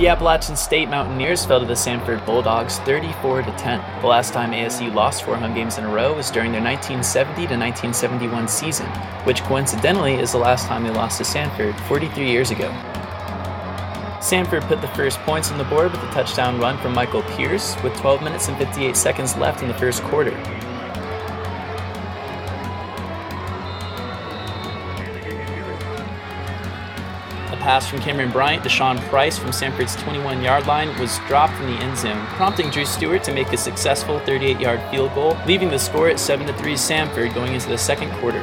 The Appalachian State Mountaineers fell to the Sanford Bulldogs 34-10. The last time ASU lost 4 home games in a row was during their 1970-1971 season, which coincidentally is the last time they lost to Sanford 43 years ago. Sanford put the first points on the board with a touchdown run from Michael Pierce with 12 minutes and 58 seconds left in the first quarter. A pass from Cameron Bryant to Sean Price from Sanford's 21-yard line was dropped in the end zone, prompting Drew Stewart to make a successful 38-yard field goal, leaving the score at 7-3 Sanford going into the second quarter.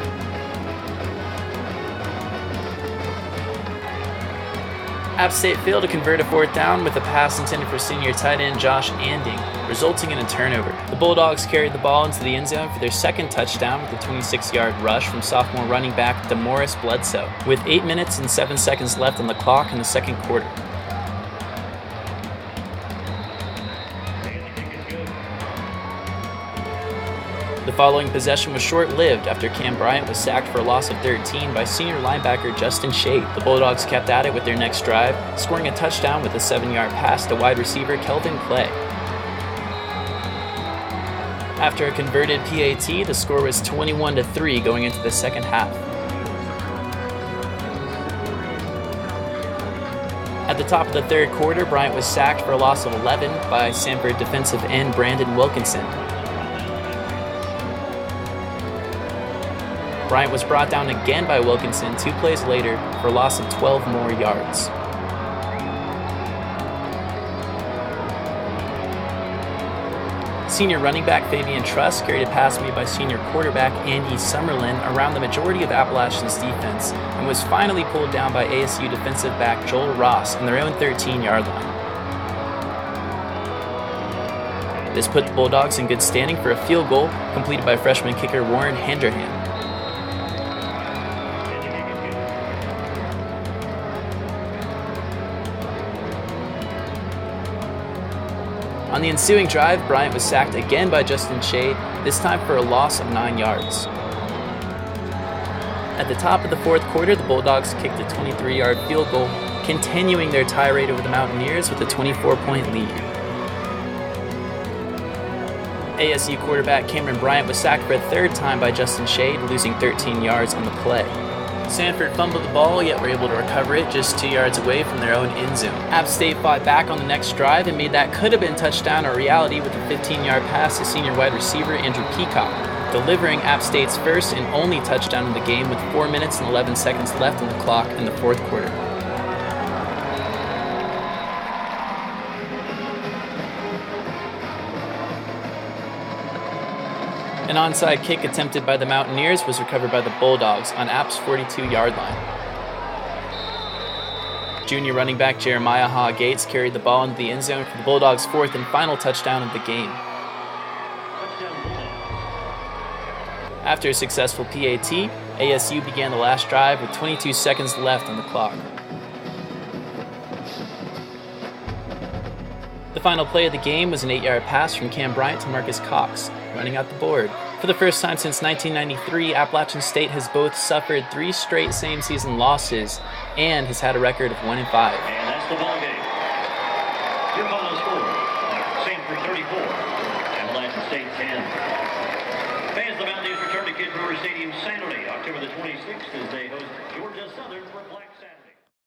App State failed to convert a fourth down with a pass intended for senior tight end Josh Anding, resulting in a turnover. The Bulldogs carried the ball into the end zone for their second touchdown with a 26-yard rush from sophomore running back DeMorris Bledsoe, with 8 minutes and 7 seconds left on the clock in the second quarter. The following possession was short-lived after Cam Bryant was sacked for a loss of 13 by senior linebacker Justin Shade. The Bulldogs kept at it with their next drive, scoring a touchdown with a 7-yard pass to wide receiver Kelvin Clay. After a converted PAT, the score was 21-3 going into the second half. At the top of the third quarter, Bryant was sacked for a loss of 11 by Sanford defensive end Brandon Wilkinson. Bryant was brought down again by Wilkinson 2 plays later for a loss of 12 more yards. Senior running back Fabian Truss carried a pass made by senior quarterback Andy Summerlin around the majority of Appalachian's defense and was finally pulled down by ASU defensive back Joel Ross on their own 13-yard line. This put the Bulldogs in good standing for a field goal completed by freshman kicker Warren Handrahan. On the ensuing drive, Bryant was sacked again by Justin Shade, this time for a loss of 9 yards. At the top of the fourth quarter, the Bulldogs kicked a 23-yard field goal, continuing their tirade over the Mountaineers with a 24-point lead. ASU quarterback Cameron Bryant was sacked for a third time by Justin Shade, losing 13 yards on the play. Sanford fumbled the ball, yet were able to recover it just 2 yards away from their own end zone. App State fought back on the next drive and made that could have been touchdown a reality with a 15-yard pass to senior wide receiver Andrew Peacock, delivering App State's first and only touchdown in the game with 4 minutes and 11 seconds left on the clock in the fourth quarter. An onside kick attempted by the Mountaineers was recovered by the Bulldogs on App's 42-yard line. Junior running back Jeremiah Haw Gates carried the ball into the end zone for the Bulldogs' fourth and final touchdown of the game. After a successful PAT, ASU began the last drive with 22 seconds left on the clock. The final play of the game was an 8-yard pass from Cam Bryant to Marcus Cox, running out the board. For the first time since 1993, Appalachian State has both suffered 3 straight same-season losses and has had a record of 1-5. And that's the ball game. Your final score, Sanford 34, Appalachian State 10. Fans, the Mountaineers return to Kid Brewer Stadium Saturday, October the 26th, as they host Georgia Southern for Black Sabbath.